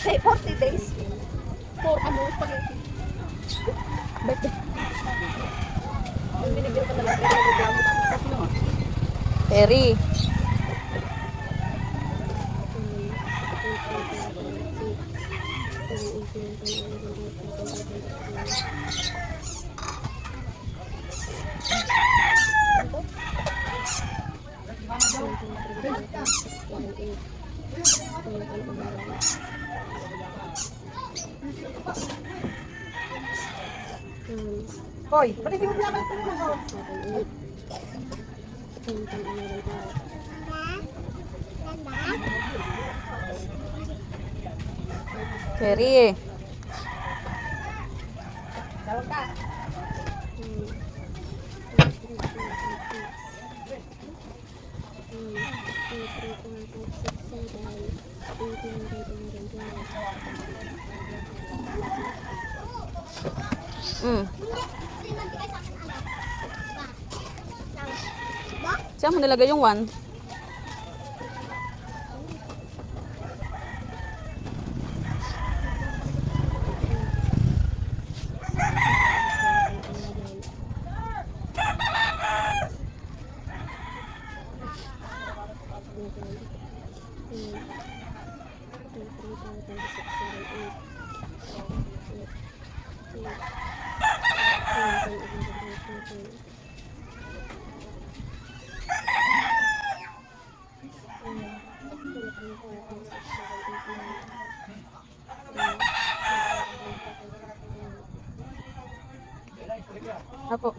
Hey, 40 days. For ano, spaghetti. Birthday. Yung binigyan ko na lang, pero naglagot ako. Perry. Hoy, ba't hindi mo pinapagpag mo? Perry. Tawag ka. Mm. Saan mo nilagay yung 1? Apo.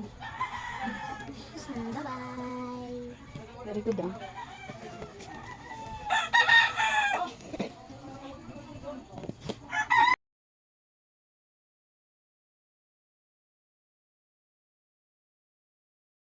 Bye-bye. Very good ah.